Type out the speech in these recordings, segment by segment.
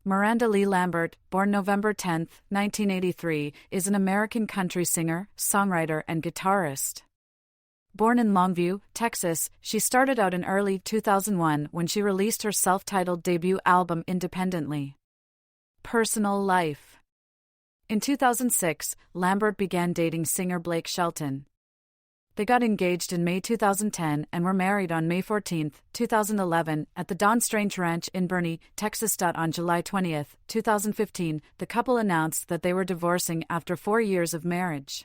Miranda Leigh Lambert, born November 10, 1983, is an American country singer, songwriter, and guitarist. Born in Longview, Texas, she started out in early 2001 when she released her self-titled debut album independently. Personal life. In 2006, Lambert began dating singer Blake Shelton. They got engaged in May 2010 and were married on May 14, 2011, at the Don Strange Ranch in Boerne, Texas. On July 20, 2015, the couple announced that they were divorcing after 4 years of marriage.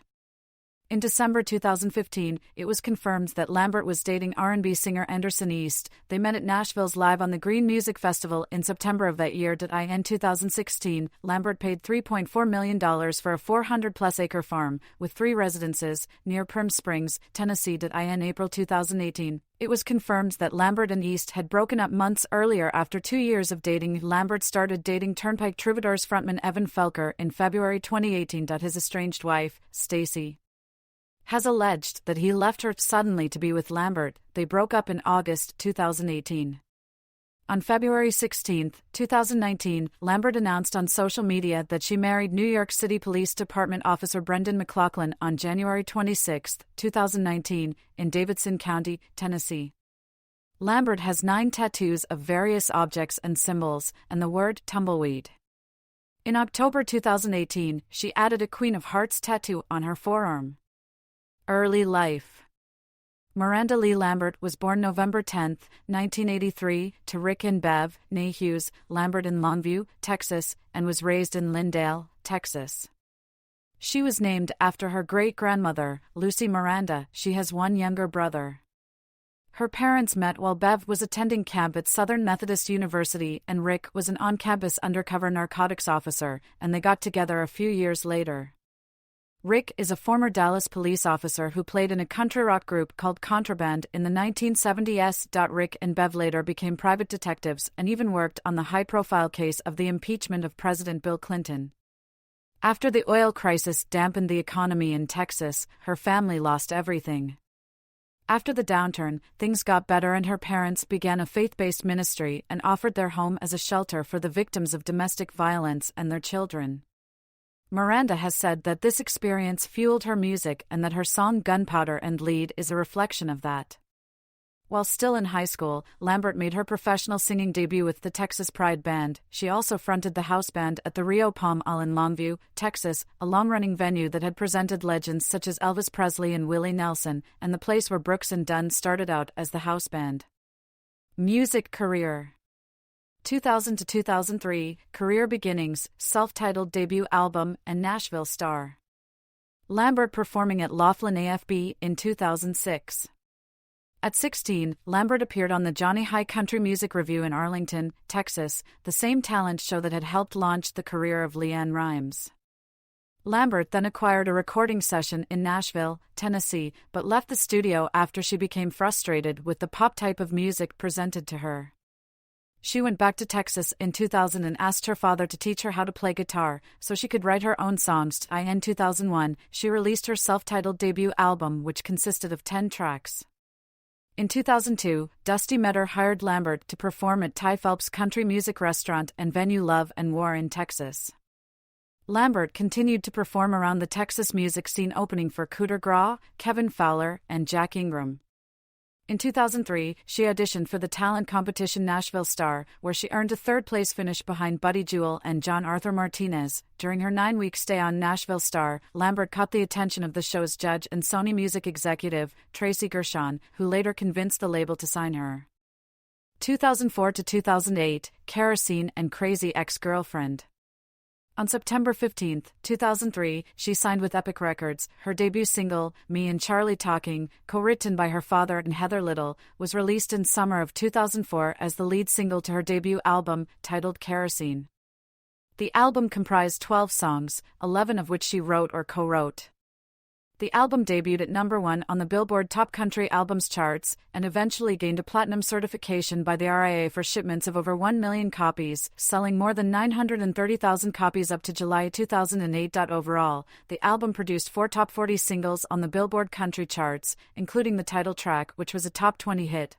In December 2015, it was confirmed that Lambert was dating R&B singer Anderson East. They met at Nashville's Live on the Green Music Festival in September of that year. In 2016, Lambert paid $3.4 million for a 400-plus acre farm, with 3 residences, near Palm Springs, Tennessee. In April 2018, it was confirmed that Lambert and East had broken up months earlier after 2 years of dating. Lambert started dating Turnpike Troubadours frontman Evan Felker in February 2018. His estranged wife, Stacey, has alleged that he left her suddenly to be with Lambert. They broke up in August 2018. On February 16, 2019, Lambert announced on social media that she married New York City Police Department officer Brendan McLaughlin on January 26, 2019, in Davidson County, Tennessee. Lambert has 9 tattoos of various objects and symbols, and the word tumbleweed. In October 2018, she added a Queen of Hearts tattoo on her forearm. Early life. Miranda Leigh Lambert was born November 10, 1983, to Rick and Bev Hughes Lambert in Longview, Texas, and was raised in Lindale, Texas. She was named after her great-grandmother, Lucy Miranda. She has 1 younger brother. Her parents met while Bev was attending camp at Southern Methodist University and Rick was an on-campus undercover narcotics officer, and they got together a few years later. Rick is a former Dallas police officer who played in a country rock group called Contraband in the 1970s. Rick and Bev later became private detectives and even worked on the high-profile case of the impeachment of President Bill Clinton. After the oil crisis dampened the economy in Texas, her family lost everything. After the downturn, things got better and her parents began a faith-based ministry and offered their home as a shelter for the victims of domestic violence and their children. Miranda has said that this experience fueled her music and that her song Gunpowder and Lead is a reflection of that. While still in high school, Lambert made her professional singing debut with the Texas Pride Band. She also fronted the house band at the Rio Palm All in Longview, Texas, a long-running venue that had presented legends such as Elvis Presley and Willie Nelson, and the place where Brooks and Dunn started out as the house band. Music career. 2000 to 2003, career beginnings, self-titled debut album, and Nashville Star. Lambert performing at Laughlin AFB in 2006. At 16, Lambert appeared on the Johnny High Country Music Review in Arlington, Texas, the same talent show that had helped launch the career of LeAnn Rimes. Lambert then acquired a recording session in Nashville, Tennessee, but left the studio after she became frustrated with the pop type of music presented to her. She went back to Texas in 2000 and asked her father to teach her how to play guitar so she could write her own songs. In 2001, she released her self-titled debut album, which consisted of 10 tracks. In 2002, Dusty Metter hired Lambert to perform at Ty Phelps Country Music Restaurant and venue Love and War in Texas. Lambert continued to perform around the Texas music scene, opening for Cooter Graw, Kevin Fowler, and Jack Ingram. In 2003, she auditioned for the talent competition Nashville Star, where she earned a 3rd-place finish behind Buddy Jewell and John Arthur Martinez. During her 9-week stay on Nashville Star, Lambert caught the attention of the show's judge and Sony Music executive, Tracy Gershon, who later convinced the label to sign her. 2004 to 2008, Kerosene and Crazy Ex-Girlfriend. On September 15, 2003, she signed with Epic Records. Her debut single, Me and Charlie Talking, co-written by her father and Heather Little, was released in summer of 2004 as the lead single to her debut album, titled Kerosene. The album comprised 12 songs, 11 of which she wrote or co-wrote. The album debuted at number 1 on the Billboard Top Country Albums charts, and eventually gained a platinum certification by the RIA for shipments of over 1 million copies, selling more than 930,000 copies up to July 2008. Overall, the album produced 4 top 40 singles on the Billboard Country charts, including the title track, which was a top 20 hit.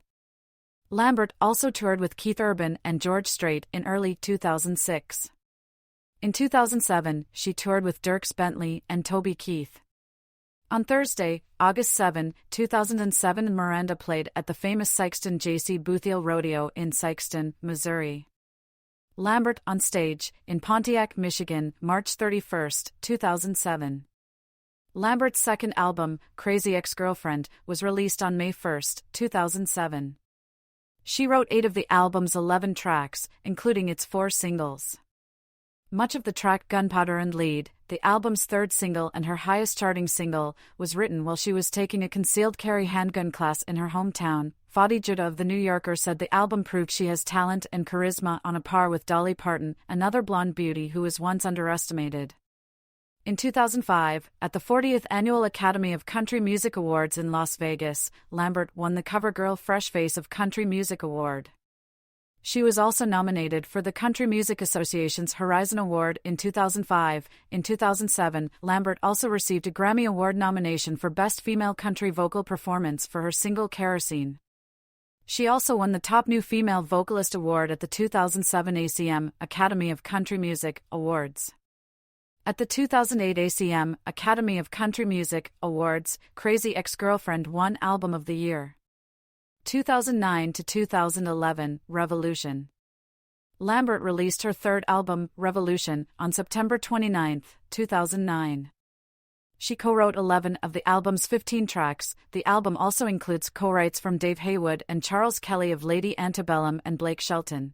Lambert also toured with Keith Urban and George Strait in early 2006. In 2007, she toured with Dierks Bentley and Toby Keith. On Thursday, August 7, 2007, Miranda played at the famous Sikeston J.C. Boothiel Rodeo in Sikeston, Missouri. Lambert on stage in Pontiac, Michigan, March 31, 2007. Lambert's second album, Crazy Ex-Girlfriend, was released on May 1, 2007. She wrote 8 of the album's 11 tracks, including its 4 singles. Much of the track Gunpowder and Lead, the album's third single and her highest charting single, was written while she was taking a concealed carry handgun class in her hometown. Fadi Judah of The New Yorker said the album proved she has talent and charisma on a par with Dolly Parton, another blonde beauty who was once underestimated. In 2005, at the 40th Annual Academy of Country Music Awards in Las Vegas, Lambert won the CoverGirl Fresh Face of Country Music Award. She was also nominated for the Country Music Association's Horizon Award in 2005. In 2007, Lambert also received a Grammy Award nomination for Best Female Country Vocal Performance for her single Kerosene. She also won the Top New Female Vocalist Award at the 2007 ACM Academy of Country Music Awards. At the 2008 ACM Academy of Country Music Awards, Crazy Ex-Girlfriend won Album of the Year. 2009 to 2011, Revolution. Lambert released her third album, Revolution, on September 29, 2009. She co-wrote 11 of the album's 15 tracks. The album also includes co-writes from Dave Haywood and Charles Kelly of Lady Antebellum and Blake Shelton.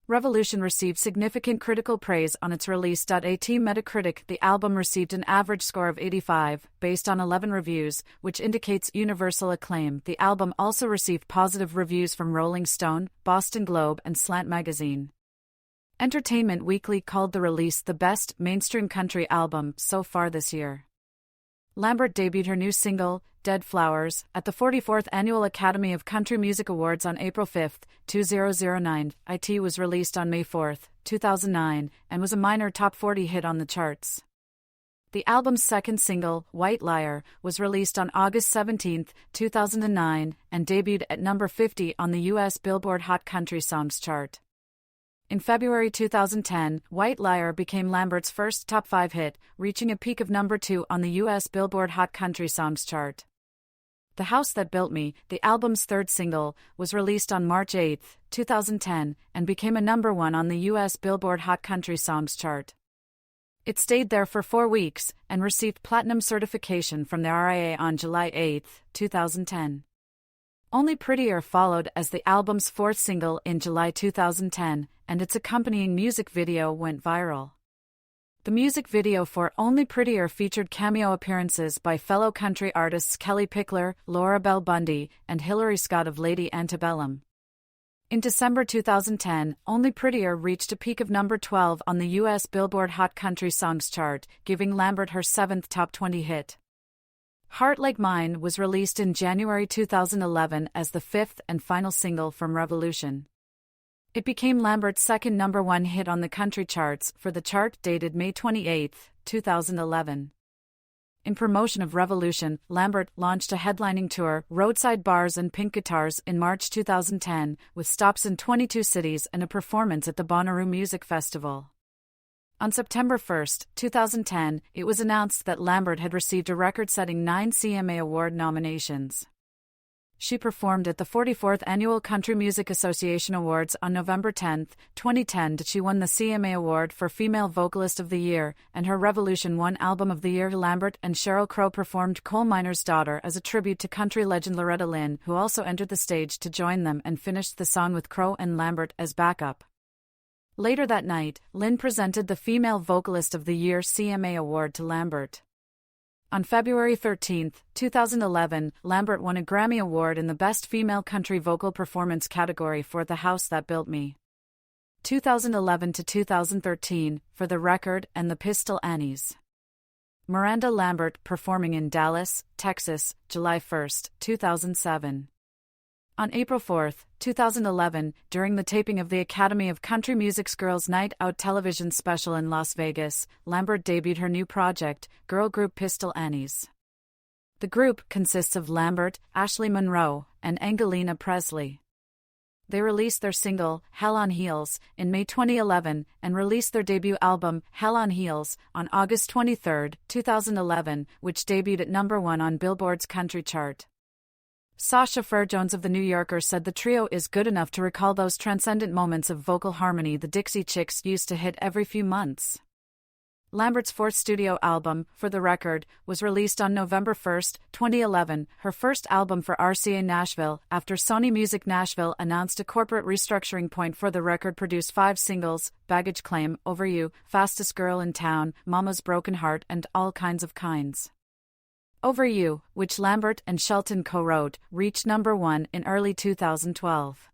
Revolution received significant critical praise on its release. At Metacritic, the album received an average score of 85, based on 11 reviews, which indicates universal acclaim. The album also received positive reviews from Rolling Stone, Boston Globe, and Slant Magazine. Entertainment Weekly called the release the best mainstream country album so far this year. Lambert debuted her new single, Dead Flowers, at the 44th Annual Academy of Country Music Awards on April 5, 2009. It was released on May 4, 2009, and was a minor top 40 hit on the charts. The album's second single, White Liar, was released on August 17, 2009, and debuted at number 50 on the U.S. Billboard Hot Country Songs chart. In February 2010, White Liar became Lambert's first top 5 hit, reaching a peak of number 2 on the U.S. Billboard Hot Country Songs chart. The House That Built Me, the album's third single, was released on March 8, 2010, and became a number 1 on the U.S. Billboard Hot Country Songs chart. It stayed there for 4 weeks, and received platinum certification from the RIA on July 8, 2010. Only Prettier followed as the album's fourth single in July 2010, and its accompanying music video went viral. The music video for Only Prettier featured cameo appearances by fellow country artists Kelly Pickler, Laura Bell Bundy, and Hillary Scott of Lady Antebellum. In December 2010, Only Prettier reached a peak of number 12 on the U.S. Billboard Hot Country Songs chart, giving Lambert her 7th top 20 hit. Heart Like Mine was released in January 2011 as the 5th and final single from Revolution. It became Lambert's second number 1 hit on the country charts for the chart dated May 28, 2011. In promotion of Revolution, Lambert launched a headlining tour, Roadside Bars and Pink Guitars, in March 2010, with stops in 22 cities and a performance at the Bonnaroo Music Festival. On September 1, 2010, it was announced that Lambert had received a record-setting 9 CMA Award nominations. She performed at the 44th Annual Country Music Association Awards on November 10, 2010. She won the CMA Award for Female Vocalist of the Year, and her Revolution won Album of the Year. Lambert and Sheryl Crow performed Coal Miner's Daughter as a tribute to country legend Loretta Lynn, who also entered the stage to join them and finished the song with Crow and Lambert as backup. Later that night, Lynn presented the Female Vocalist of the Year CMA Award to Lambert. On February 13, 2011, Lambert won a Grammy Award in the Best Female Country Vocal Performance category for The House That Built Me. 2011 to 2013, for The Record and The Pistol Annies. Miranda Lambert performing in Dallas, Texas, July 1, 2007. On April 4, 2011, during the taping of the Academy of Country Music's Girls' Night Out television special in Las Vegas, Lambert debuted her new project, girl group Pistol Annies. The group consists of Lambert, Ashley Monroe, and Angelina Presley. They released their single, Hell on Heels, in May 2011, and released their debut album, Hell on Heels, on August 23, 2011, which debuted at #1 on Billboard's country chart. Sasha Fairjones of The New Yorker said the trio is good enough to recall those transcendent moments of vocal harmony the Dixie Chicks used to hit every few months. Lambert's fourth studio album, For the Record, was released on November 1, 2011, her first album for RCA Nashville, after Sony Music Nashville announced a corporate restructuring. For the Record produced 5 singles: Baggage Claim, Over You, Fastest Girl in Town, Mama's Broken Heart, and All Kinds of Kinds. Over You, which Lambert and Shelton co-wrote, reached #1 in early 2012.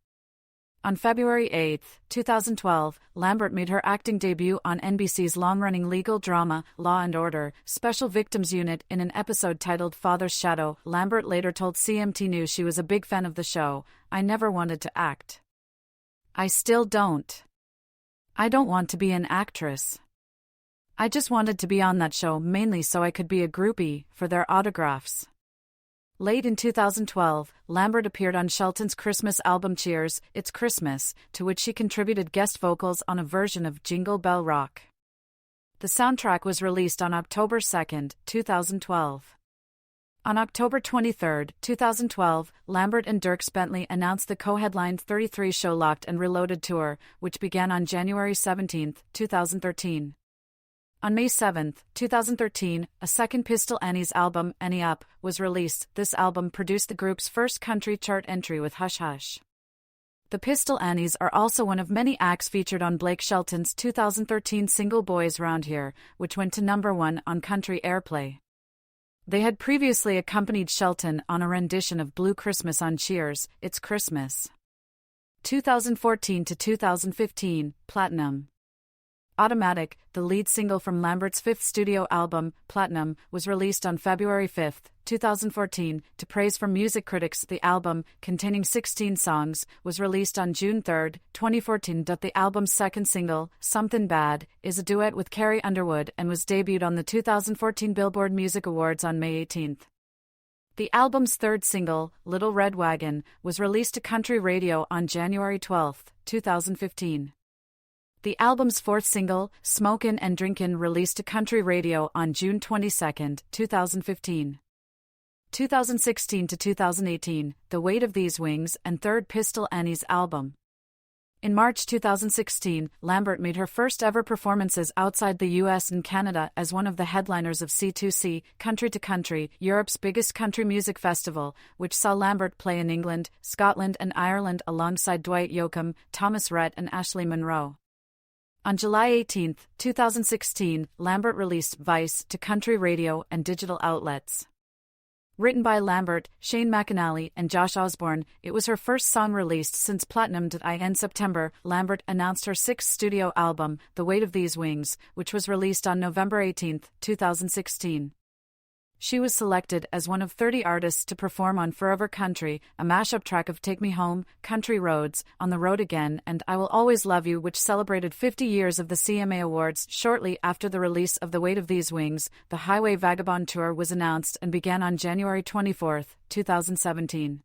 On February 8, 2012, Lambert made her acting debut on NBC's long-running legal drama, Law and Order, Special Victims Unit in an episode titled Father's Shadow. Lambert later told CMT News she was a big fan of the show. "I never wanted to act. I still don't. I don't want to be an actress. I just wanted to be on that show mainly so I could be a groupie for their autographs." Late in 2012, Lambert appeared on Shelton's Christmas album Cheers, It's Christmas, to which she contributed guest vocals on a version of Jingle Bell Rock. The soundtrack was released on October 2, 2012. On October 23, 2012, Lambert and Dierks Bentley announced the co-headlined 33 show Locked and Reloaded tour, which began on January 17, 2013. On May 7, 2013, a second Pistol Annie's album, Annie Up, was released. This album produced the group's first country chart entry with Hush Hush. The Pistol Annies are also one of many acts featured on Blake Shelton's 2013 single Boys Round Here, which went to #1 on country airplay. They had previously accompanied Shelton on a rendition of Blue Christmas on Cheers, It's Christmas. 2014 to 2015, Platinum. Automatic, the lead single from Lambert's fifth studio album, Platinum, was released on February 5, 2014, to praise from music critics. The album, containing 16 songs, was released on June 3, 2014. The album's second single, Something Bad, is a duet with Carrie Underwood and was debuted on the 2014 Billboard Music Awards on May 18. The album's third single, Little Red Wagon, was released to country radio on January 12, 2015. The album's fourth single, Smokin' and Drinkin', released to country radio on June 22, 2015. 2016 to 2018, The Weight of These Wings, and third Pistol Annie's album. In March 2016, Lambert made her first ever performances outside the US and Canada as one of the headliners of C2C, Country to Country, Europe's biggest country music festival, which saw Lambert play in England, Scotland and Ireland alongside Dwight Yoakam, Thomas Rhett and Ashley Monroe. On July 18, 2016, Lambert released Vice to country radio and digital outlets. Written by Lambert, Shane McAnally, and Josh Osborne, it was her first song released since Platinum. In September, Lambert announced her sixth studio album, The Weight of These Wings, which was released on November 18, 2016. She was selected as one of 30 artists to perform on Forever Country, a mashup track of Take Me Home, Country Roads, On the Road Again, and I Will Always Love You, which celebrated 50 years of the CMA Awards. Shortly after the release of The Weight of These Wings, the Highway Vagabond Tour was announced and began on January 24, 2017.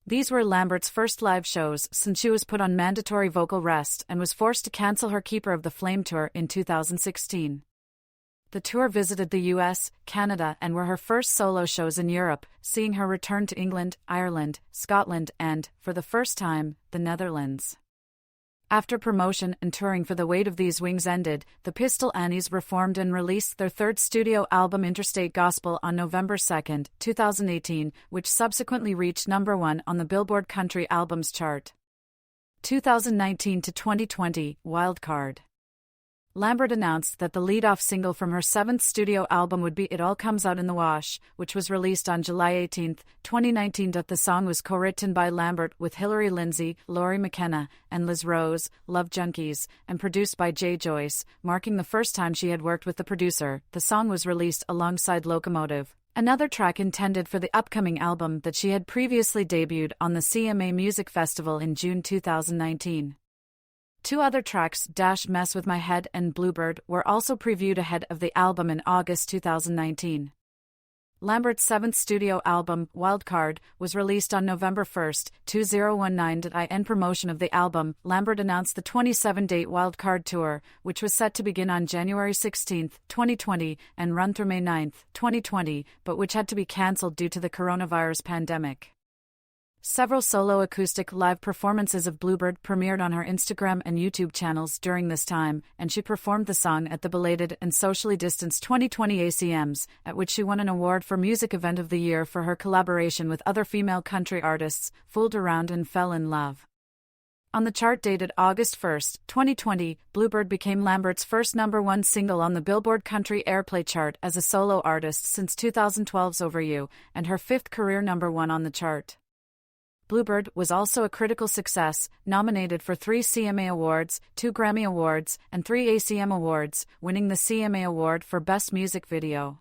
These were Lambert's first live shows since she was put on mandatory vocal rest and was forced to cancel her Keeper of the Flame tour in 2016. The tour visited the US, Canada, and were her first solo shows in Europe, seeing her return to England, Ireland, Scotland, and, for the first time, the Netherlands. After promotion and touring for The Weight of These Wings ended, the Pistol Annies reformed and released their third studio album Interstate Gospel on November 2, 2018, which subsequently reached #1 on the Billboard Country Albums chart. 2019 to 2020, Wildcard. Lambert announced that the lead-off single from her seventh studio album would be It All Comes Out in the Wash, which was released on July 18, 2019. The song was co-written by Lambert with Hillary Lindsey, Laurie McKenna, and Liz Rose, Love Junkies, and produced by Jay Joyce, marking the first time she had worked with the producer. The song was released alongside Locomotive, another track intended for the upcoming album that she had previously debuted on the CMA Music Festival in June 2019. Two other tracks, Mess With My Head and Bluebird, were also previewed ahead of the album in August 2019. Lambert's seventh studio album, Wildcard, was released on November 1, 2019. In promotion of the album, Lambert announced the 27-date Wildcard tour, which was set to begin on January 16, 2020, and run through May 9, 2020, but which had to be cancelled due to the coronavirus pandemic. Several solo acoustic live performances of Bluebird premiered on her Instagram and YouTube channels during this time, and she performed the song at the belated and socially distanced 2020 ACMs, at which she won an award for Music Event of the Year for her collaboration with other female country artists, Fooled Around and Fell in Love. On the chart dated August 1, 2020, Bluebird became Lambert's first #1 single on the Billboard Country Airplay chart as a solo artist since 2012's Over You, and her fifth career #1 on the chart. Bluebird was also a critical success, nominated for 3 CMA Awards, 2 Grammy Awards, and 3 ACM Awards, winning the CMA Award for Best Music Video.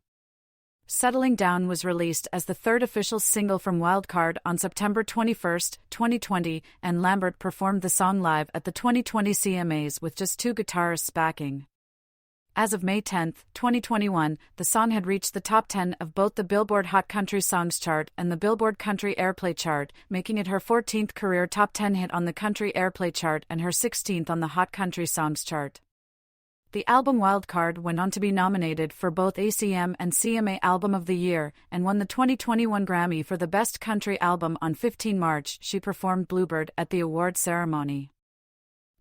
Settling Down was released as the third official single from Wildcard on September 21, 2020, and Lambert performed the song live at the 2020 CMAs with just 2 guitarists backing. As of May 10, 2021, the song had reached the top 10 of both the Billboard Hot Country Songs chart and the Billboard Country Airplay chart, making it her 14th career top 10 hit on the Country Airplay chart and her 16th on the Hot Country Songs chart. The album Wildcard went on to be nominated for both ACM and CMA Album of the Year, and won the 2021 Grammy for the Best Country Album. On 15 March, she performed Bluebird at the award ceremony.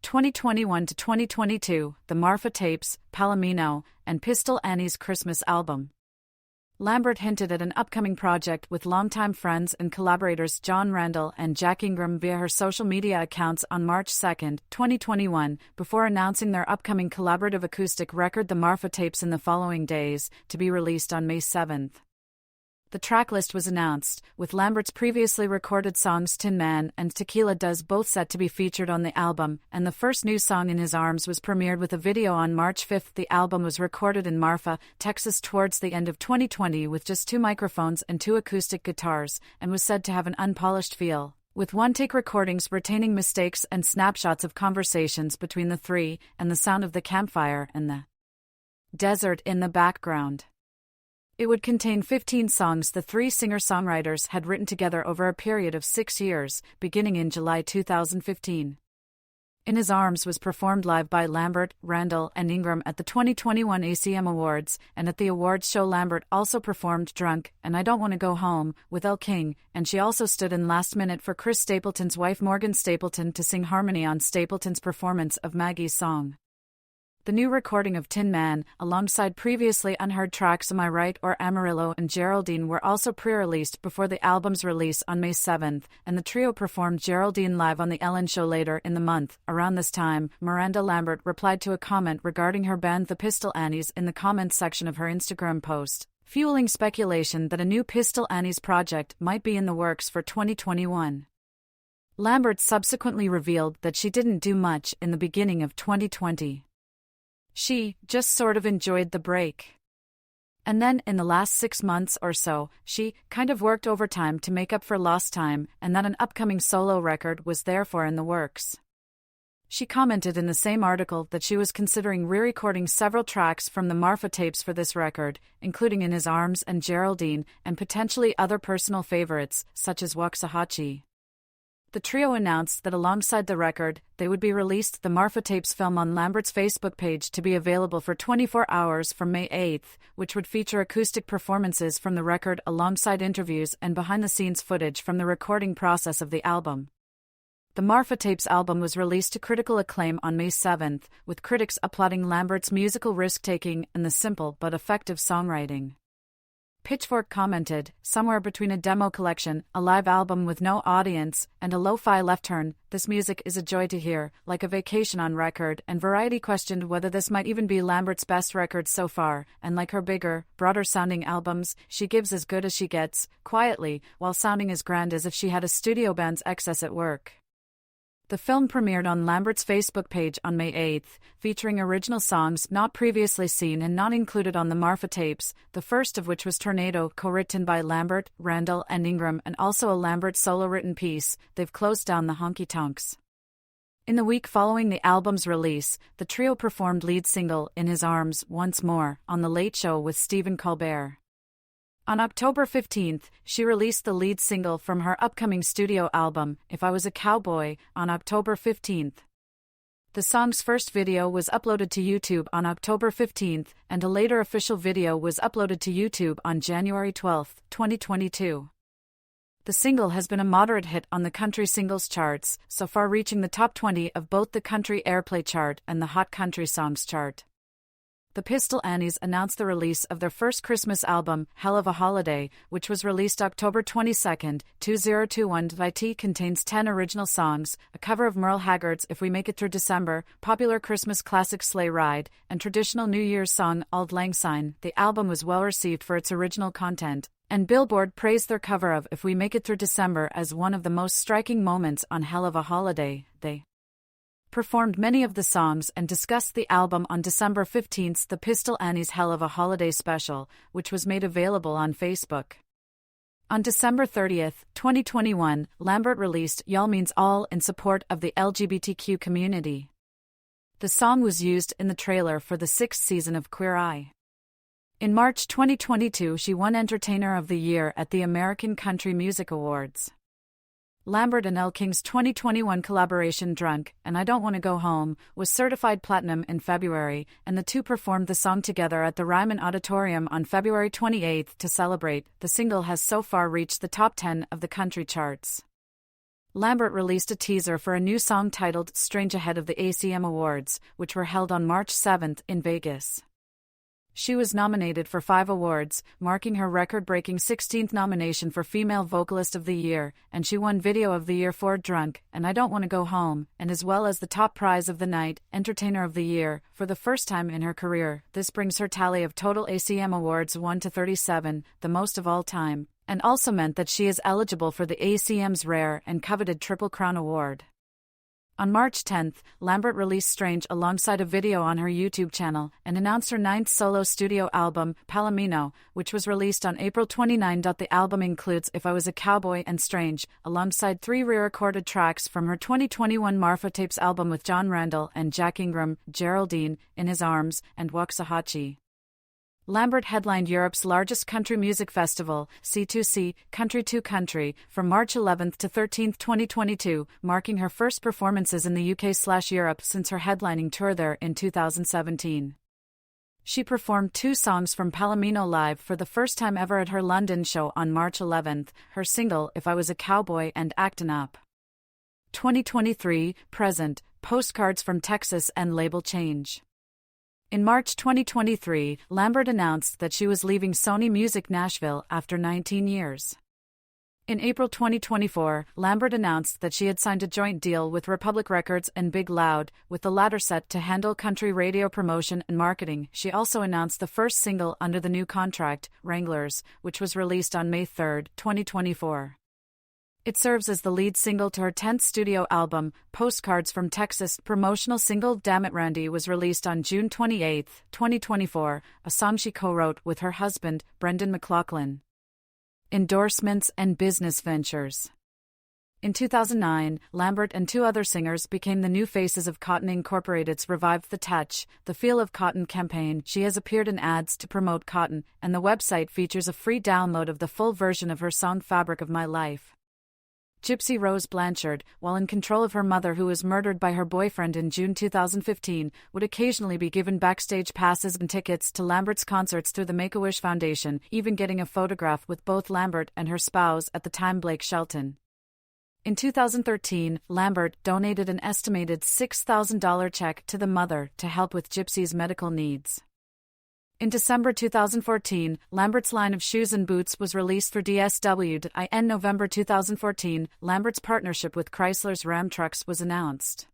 2021 to 2022, the Marfa Tapes, Palomino, and Pistol Annie's Christmas album. Lambert hinted at an upcoming project with longtime friends and collaborators John Randall and Jack Ingram via her social media accounts on March 2, 2021, before announcing their upcoming collaborative acoustic record The Marfa Tapes in the following days, to be released on May 7. The tracklist was announced, with Lambert's previously recorded songs Tin Man and Tequila Does both set to be featured on the album, and the first new song In His Arms was premiered with a video on March 5. The album was recorded in Marfa, Texas towards the end of 2020 with just 2 microphones and 2 acoustic guitars, and was said to have an unpolished feel, with one-take recordings retaining mistakes and snapshots of conversations between the three, and the sound of the campfire and the desert in the background. It would contain 15 songs the 3 singer-songwriters had written together over a period of 6 years, beginning in July 2015. In His Arms was performed live by Lambert, Randall, and Ingram at the 2021 ACM Awards, and at the awards show Lambert also performed Drunk and I Don't Want to Go Home with Elle King, and she also stood in last minute for Chris Stapleton's wife Morgan Stapleton to sing harmony on Stapleton's performance of Maggie's song. The new recording of Tin Man, alongside previously unheard tracks Am I Right or Amarillo and Geraldine, were also pre-released before the album's release on May 7, and the trio performed Geraldine live on The Ellen Show later in the month. Around this time, Miranda Lambert replied to a comment regarding her band The Pistol Annies in the comments section of her Instagram post, fueling speculation that a new Pistol Annies project might be in the works for 2021. Lambert subsequently revealed that she didn't do much in the beginning of 2020. She just sort of enjoyed the break. And then, in the last 6 months or so, she kind of worked overtime to make up for lost time, and that an upcoming solo record was therefore in the works. She commented in the same article that she was considering re-recording several tracks from the Marfa Tapes for this record, including In His Arms and Geraldine, and potentially other personal favorites, such as Waxahachie. The trio announced that alongside the record, they would be released the Marfa Tapes film on Lambert's Facebook page to be available for 24 hours from May 8, which would feature acoustic performances from the record alongside interviews and behind-the-scenes footage from the recording process of the album. The Marfa Tapes album was released to critical acclaim on May 7, with critics applauding Lambert's musical risk-taking and the simple but effective songwriting. Pitchfork commented, somewhere between a demo collection, a live album with no audience, and a lo-fi left turn, this music is a joy to hear, like a vacation on record, and Variety questioned whether this might even be Lambert's best record so far, and like her bigger, broader-sounding albums, she gives as good as she gets, quietly, while sounding as grand as if she had a studio band's excess at work. The film premiered on Lambert's Facebook page on May 8, featuring original songs not previously seen and not included on the Marfa Tapes, the first of which was Tornado, co-written by Lambert, Randall, and Ingram, and also a Lambert solo-written piece, They've Closed Down the Honky Tonks. In the week following the album's release, the trio performed lead single In His Arms once more on The Late Show with Stephen Colbert. On October 15, she released the lead single from her upcoming studio album, If I Was a Cowboy, on October 15. The song's first video was uploaded to YouTube on October 15, and a later official video was uploaded to YouTube on January 12, 2022. The single has been a moderate hit on the country singles charts, so far reaching the top 20 of both the country airplay chart and the Hot Country Songs chart. The Pistol Annies announced the release of their first Christmas album, Hell of a Holiday, which was released October 22, 2021. It contains 10 original songs, a cover of Merle Haggard's If We Make It Through December, popular Christmas classic Sleigh Ride, and traditional New Year's song Auld Lang Syne. The album was well received for its original content, and Billboard praised their cover of If We Make It Through December as one of the most striking moments on Hell of a Holiday. They performed many of the songs and discussed the album on December 15, the Pistol Annies Hell of a Holiday special, which was made available on Facebook. On December 30, 2021, Lambert released Y'all Means All in support of the LGBTQ community. The song was used in the trailer for the 6th season of Queer Eye. In March 2022, she won Entertainer of the Year at the American Country Music Awards. Lambert and Elle King's 2021 collaboration Drunk, and I Don't Want to Go Home, was certified platinum in February, and the two performed the song together at the Ryman Auditorium on February 28 to celebrate. The single has so far reached the top 10 of the country charts. Lambert released a teaser for a new song titled Strange ahead of the ACM Awards, which were held on March 7 in Vegas. She was nominated for 5 awards, marking her record-breaking 16th nomination for Female Vocalist of the Year, and she won Video of the Year for Drunk, and I Don't Want to Go Home, and as well as the top prize of the night, Entertainer of the Year, for the first time in her career. This brings her tally of total ACM awards 1 to 37, the most of all time, and also meant that she is eligible for the ACM's rare and coveted Triple Crown Award. On March 10, Lambert released Strange alongside a video on her YouTube channel and announced her 9th solo studio album, Palomino, which was released on April 29. The album includes If I Was a Cowboy and Strange, alongside 3 re-recorded tracks from her 2021 Marfa Tapes album with John Randall and Jack Ingram, Geraldine, In His Arms, and Waxahachie. Lambert headlined Europe's largest country music festival, C2C, Country to Country, from March 11 to 13, 2022, marking her first performances in the UK/Europe since her headlining tour there in 2017. She performed 2 songs from Palomino live for the first time ever at her London show on March 11, her single If I Was a Cowboy and Actin' Up. 2023, present, Postcards from Texas and label change. In March 2023, Lambert announced that she was leaving Sony Music Nashville after 19 years. In April 2024, Lambert announced that she had signed a joint deal with Republic Records and Big Loud, with the latter set to handle country radio promotion and marketing. She also announced the first single under the new contract, Wranglers, which was released on May 3, 2024. It serves as the lead single to her 10th studio album, Postcards from Texas. Promotional single Damn It Randy was released on June 28, 2024, a song she co-wrote with her husband, Brendan McLaughlin. Endorsements and business ventures. In 2009, Lambert and 2 other singers became the new faces of Cotton Incorporated's Revive the Touch, the Feel of Cotton campaign. She has appeared in ads to promote Cotton, and the website features a free download of the full version of her song Fabric of My Life. Gypsy Rose Blanchard, while in control of her mother who was murdered by her boyfriend in June 2015, would occasionally be given backstage passes and tickets to Lambert's concerts through the Make-A-Wish Foundation, even getting a photograph with both Lambert and her spouse at the time Blake Shelton. In 2013, Lambert donated an estimated $6,000 check to the mother to help with Gypsy's medical needs. In December 2014, Lambert's line of shoes and boots was released through DSW. In November 2014, Lambert's partnership with Chrysler's Ram Trucks was announced.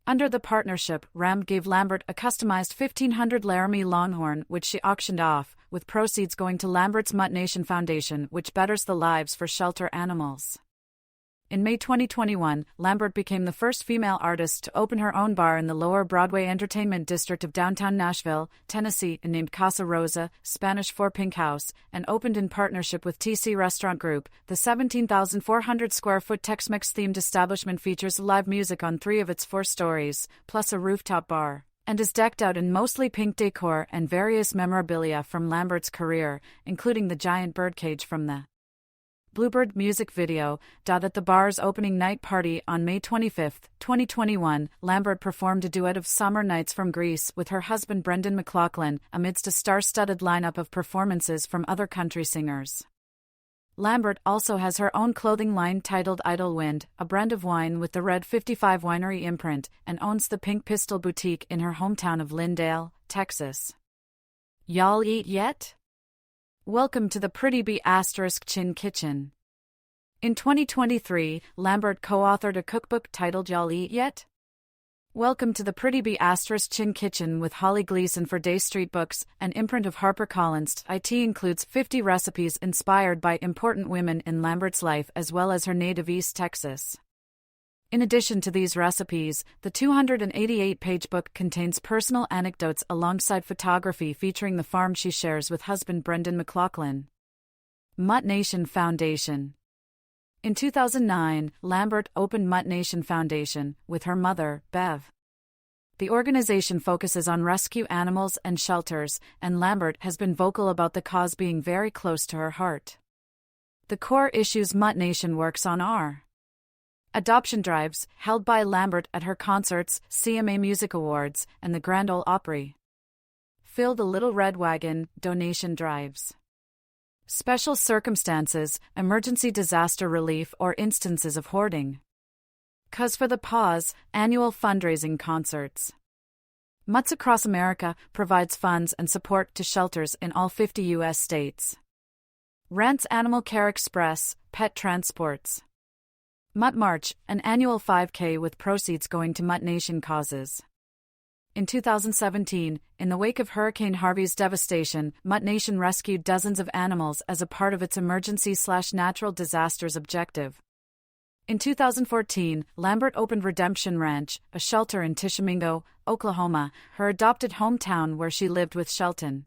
Under the partnership, Ram gave Lambert a customized 1500 Laramie Longhorn, which she auctioned off, with proceeds going to Lambert's Mutt Nation Foundation, which betters the lives for shelter animals. In May 2021, Lambert became the first female artist to open her own bar in the Lower Broadway Entertainment District of downtown Nashville, Tennessee, named Casa Rosa, Spanish for Pink House, and opened in partnership with TC Restaurant Group. The 17,400-square-foot Tex-Mex-themed establishment features live music on 3 of its 4 stories, plus a rooftop bar. and is decked out in mostly pink decor and various memorabilia from Lambert's career, including the giant birdcage from the Bluebird music video. At the bar's opening night party on May 25, 2021, Lambert performed a duet of Summer Nights from Greece with her husband Brendan McLaughlin, amidst a star-studded lineup of performances from other country singers. Lambert also has her own clothing line titled Idle Wind, a brand of wine with the Red 55 winery imprint, and owns the Pink Pistol Boutique in her hometown of Lindale, Texas. Y'all eat yet? Welcome to the Pretty Bee Chin Kitchen. In 2023, Lambert co-authored a cookbook titled Y'all Eat Yet? Welcome to the Pretty Bee Chin Kitchen with Holly Gleason for Day Street Books, an imprint of HarperCollins. It includes 50 recipes inspired by important women in Lambert's life as well as her native East Texas. In addition to these recipes, the 288-page book contains personal anecdotes alongside photography featuring the farm she shares with husband Brendan McLaughlin. Mutt Nation Foundation. In 2009, Lambert opened Mutt Nation Foundation with her mother, Bev. The organization focuses on rescue animals and shelters, and Lambert has been vocal about the cause being very close to her heart. The core issues Mutt Nation works on are adoption drives, held by Lambert at her concerts, CMA Music Awards, and the Grand Ole Opry. Fill the Little Red Wagon, donation drives. Special circumstances, emergency disaster relief, or instances of hoarding. Cause for the Pause, annual fundraising concerts. Mutts Across America provides funds and support to shelters in all 50 U.S. states. Rants Animal Care Express, pet transports. Mutt March, an annual 5K with proceeds going to Mutt Nation causes. In 2017, in the wake of Hurricane Harvey's devastation, Mutt Nation rescued dozens of animals as a part of its emergency/natural disasters objective. In 2014, Lambert opened Redemption Ranch, a shelter in Tishomingo, Oklahoma, her adopted hometown where she lived with Shelton.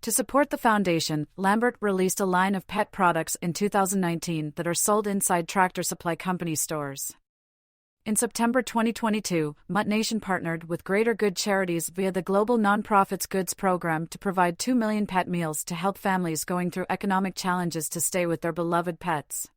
To support the foundation, Lambert released a line of pet products in 2019 that are sold inside Tractor Supply Company stores. In September 2022, Mutt Nation partnered with Greater Good Charities via the Global Nonprofits Goods Program to provide 2 million pet meals to help families going through economic challenges to stay with their beloved pets.